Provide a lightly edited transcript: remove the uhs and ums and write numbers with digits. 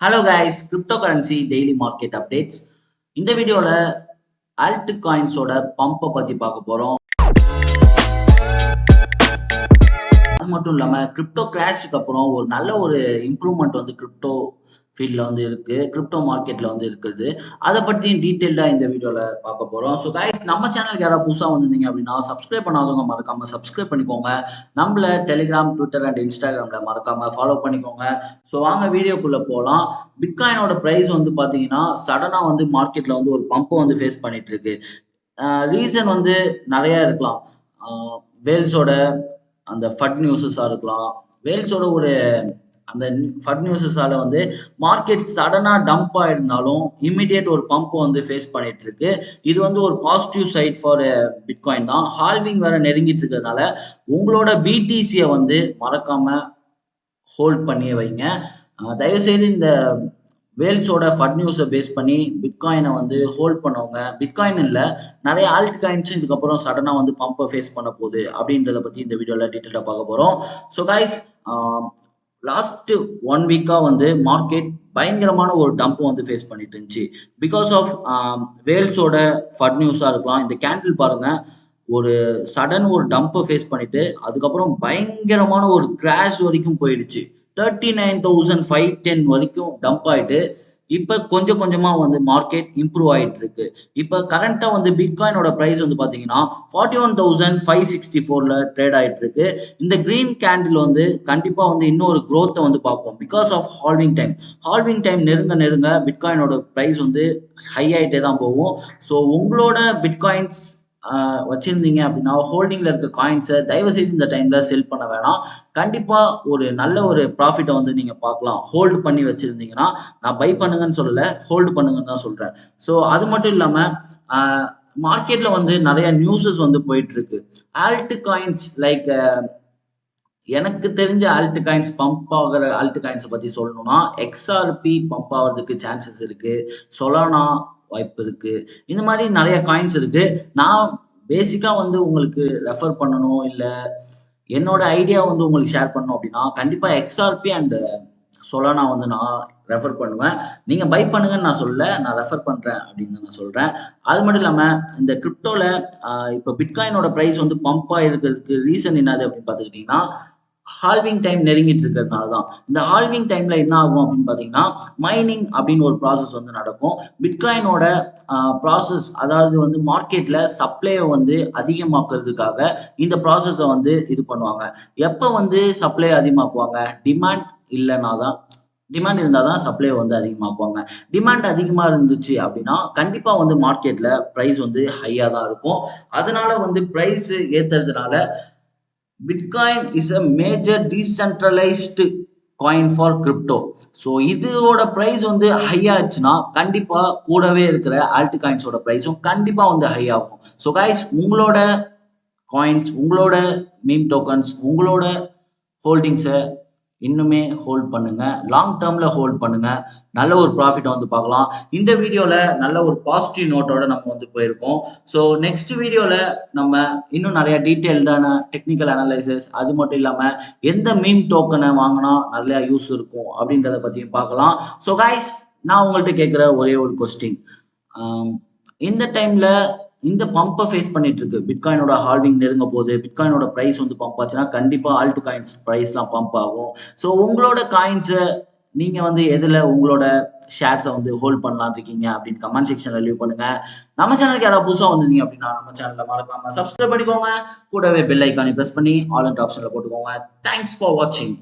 Hello guys, crypto currency daily market updates. இந்த வீடியோவில் alt காயின்ஸோட பம்பை பற்றி பார்க்க போகிறோம். அது மட்டும் இல்லாமல் கிரிப்டோ கிராஷுக்கு அப்புறம் ஒரு நல்ல ஒரு இம்ப்ரூவ்மெண்ட் வந்து கிரிப்டோ ஃபீல்டில் வந்து இருக்குது, கிரிப்டோ மார்க்கெட்டில் வந்து இருக்குது. அதை பற்றியும் டீட்டெயில்டாக இந்த வீடியோவில் பார்க்க போகிறோம். ஸோ கைஸ், நம்ம சேனலுக்கு யாராவது புதுசாக வந்திருந்தீங்க அப்படின்னா சப்ஸ்கிரைப் பண்ணாதவங்க மறக்காமல் சப்ஸ்கிரைப் பண்ணிக்கோங்க. நம்மள டெலிகிராம், ட்விட்டர் அண்ட் இன்ஸ்டாகிராமில் மறக்காமல் ஃபாலோ பண்ணிக்கோங்க. ஸோ வாங்க வீடியோக்குள்ளே போகலாம். பிட்காயினோட ப்ரைஸ் வந்து பார்த்தீங்கன்னா சடனாக வந்து மார்க்கெட்டில் வந்து ஒரு பம்பை வந்து ஃபேஸ் பண்ணிட்டு இருக்கு. ரீசன் வந்து நிறைய இருக்கலாம். வேல்ஸோட அந்த ஃபட் நியூஸஸாக இருக்கலாம். வேல்ஸோட ஒரு அந்த ஃபட் நியூஸஸால வந்து மார்க்கெட் சடனாக டம்ப் ஆயிருந்தாலும் இம்மிடியேட் ஒரு பம்ப் வந்து ஃபேஸ் பண்ணிட்டு இருக்கு. இது வந்து ஒரு பாசிட்டிவ் சைட் ஃபார் பிட்காயின் தான். ஹால்விங் வேற நெருங்கிட்டு இருக்கிறதுனால உங்களோட பிடிசியை வந்து மறக்காம ஹோல்ட் பண்ணி வைங்க. தயவுசெய்து இந்த வேல்ஸோட ஃபட் நியூஸை பேஸ் பண்ணி பிட்காயினை வந்து ஹோல்ட் பண்ணவங்க, பிட்காயின் இல்லை நிறைய ஆல்ட் காயின்ஸும் இதுக்கப்புறம் சடனாக வந்து பம்பை ஃபேஸ் பண்ண போகுது அப்படின்றத பற்றி இந்த வீடியோவில் டீட்டெயிலாக பார்க்க போகிறோம். ஸோ கைஸ், லாஸ்ட் 1 வீக்காக வந்து மார்க்கெட் பயங்கரமான ஒரு டம்ப் வந்து ஃபேஸ் பண்ணிட்டு இருந்துச்சு. பிகாஸ் ஆஃப் வேல்ஸோட ஃபட் நியூஸாக இருக்கலாம். இந்த கேண்டில் பாருங்க, ஒரு சடன் ஒரு டம்பை ஃபேஸ் பண்ணிட்டு அதுக்கப்புறம் பயங்கரமான ஒரு கிராஷ் வரைக்கும் போயிடுச்சு. 39,510 வரைக்கும் டம்ப் ஆயிட்டு இப்போ கொஞ்சம் கொஞ்சமா வந்து மார்க்கெட் இம்ப்ரூவ் ஆயிட்டு இருக்கு. இப்போ கரண்டா வந்து பிட்காயினோட பிரைஸ் வந்து பாத்தீங்கன்னா 41,564ல ட்ரேட் ஆயிட்டு இருக்கு. இந்த கிரீன் கேண்டில் வந்து கண்டிப்பா வந்து இன்னொரு growth வந்து பார்ப்போம். பிகாஸ் ஆஃப் ஹால்விங் டைம் நெருங்க நெருங்க பிட்காயினோட பிரைஸ் வந்து ஹை ஆயிட்டே தான் போகும். ஸோ உங்களோட பிட்காயின்ஸ் வச்சிருந்தீங்க அப்படின்னா ஹோல்டிங்ல இருக்க காயின்ஸை தயவு செய்து இந்த டைம்ல செல் பண்ண வேணாம். கண்டிப்பா ஒரு நல்ல ஒரு ப்ராஃபிட்டை வந்து நீங்க பார்க்கலாம். ஹோல்டு பண்ணி வச்சிருந்தீங்கன்னா, நான் பை பண்ணுங்கன்னு சொல்லல, ஹோல்டு பண்ணுங்கன்னு தான் சொல்றேன். ஸோ அது மட்டும் இல்லாம மார்க்கெட்ல வந்து நிறைய நியூஸஸ் வந்து போயிட்டு இருக்கு. ஆல்ட் காயின்ஸ் லைக் எனக்கு தெரிஞ்ச ஆல்ட் காயின்ஸ் பம்ப் ஆகிற ஆல்ட் காயின்ஸை பத்தி சொல்லணும்னா எக்ஸ்ஆர்பி பம்ப் ஆகிறதுக்கு சான்சஸ் இருக்கு. சொலானா வாய்ப்பு இருக்கு. இந்த மாதிரி நிறைய காயின்ஸ் இருக்கு. நான் பேசிக்கா வந்து உங்களுக்கு ரெஃபர் பண்ணணும் இல்ல என்னோட ஐடியா வந்து உங்களுக்கு ஷேர் பண்ணணும் அப்படின்னா கண்டிப்பா எக்ஸ்ஆர்பி அண்ட் சொலானா வந்து நான் ரெஃபர் பண்ணுவேன். நீங்க பை பண்ணுங்கன்னு நான் சொல்லல, நான் ரெஃபர் பண்றேன் அப்படின்னு நான் சொல்றேன். அது மட்டும் இல்லாம இந்த கிரிப்டோல இப்போ பிட்காயினோட பிரைஸ் வந்து பம்ப் ஆயிருக்கிறதுக்கு ரீசன் என்னது அப்படின்னு பார்த்துக்கிட்டீங்கன்னா ஹால்விங் டைம் நெருங்கிட்டு இருக்கிறதுனால தான். இந்த ஹால்விங் டைம்ல என்ன ஆகும் அப்படின்னு பார்த்தீங்கன்னா மைனிங் அப்படின்னு ஒரு ப்ராசஸ் வந்து நடக்கும். பிட்காயினோட ப்ராசஸ், அதாவது வந்து மார்க்கெட்ல சப்ளையை வந்து அதிகமாக்குறதுக்காக இந்த ப்ராசஸை வந்து இது பண்ணுவாங்க. எப்போ வந்து சப்ளை அதிகமாக்குவாங்க? டிமாண்ட் இல்லைனா தான், டிமாண்ட் இருந்தால் தான் சப்ளை வந்து அதிகமாக்குவாங்க. டிமாண்ட் அதிகமாக இருந்துச்சு அப்படின்னா கண்டிப்பாக வந்து மார்க்கெட்டில் ப்ரைஸ் வந்து ஹையாக தான் இருக்கும். அதனால வந்து ப்ரைஸ் ஏற்றுறதுனால bitcoin is a major decentralised coin for crypto. So இதோட ப்ரைஸ் வந்து ஹை ஆச்சுன்னா கண்டிப்பாக கூடவே இருக்கிற ஆல்ட் காயின்ஸோட ப்ரைஸும் கண்டிப்பாக வந்து ஹை ஆகும். ஸோ கைஸ், உங்களோட காயின்ஸ், உங்களோட மீம் டோக்கன்ஸ், உங்களோட ஹோல்டிங்ஸை இன்னுமே ஹோல்ட் பண்ணுங்க. லாங் டேர்ம்ல ஹோல்ட் பண்ணுங்க. நல்ல ஒரு ப்ராஃபிட்டை வந்து பார்க்கலாம். இந்த வீடியோவில் நல்ல ஒரு பாசிட்டிவ் நோட்டோட நம்ம வந்து போயிருக்கோம். ஸோ நெக்ஸ்ட் வீடியோவில் நம்ம இன்னும் நிறைய டீட்டெயில்டான டெக்னிக்கல் அனலைசிஸ், அது மட்டும் இல்லாமல் எந்த மீம் டோக்கனை வாங்கினா நல்ல யூஸ் இருக்கும் அப்படின்றத பற்றியும் பார்க்கலாம். ஸோ கைஸ், நான் உங்கள்கிட்ட கேட்குற ஒரே ஒரு கொஸ்டின், இந்த டைமில் இந்த பம்பை ஃபேஸ் பண்ணிட்டு இருக்கு. பிட்காயினோட ஹால்விங் நெருங்க போகுது. பிட்காயினோட ப்ரைஸ் வந்து பம்ப் ஆச்சுன்னா கண்டிப்பாக ஆல்ட் காயின்ஸ் ப்ரைஸ்லாம் பம்ப் ஆகும். ஸோ உங்களோட காயின்ஸை நீங்கள் வந்து எதில் உங்களோட ஷேர்ஸை வந்து ஹோல்ட் பண்ணலாம் இருக்கீங்க அப்படின்னு கமெண்ட் செக்ஷனில் லீவ் பண்ணுங்க. நம்ம சேனலுக்கு யாராவது புதுசாக வந்திருந்தீங்க அப்படின்னா நம்ம சேனலில் மறக்காம சப்ஸ்கிரைப் பண்ணிக்கோங்க. கூடவே பெல் ஐக்கானை ப்ரெஸ் பண்ணி ஆல் அண்ட் ஆப்ஷனில் போட்டுக்கோங்க. தேங்க்ஸ் ஃபார் வாட்சிங்.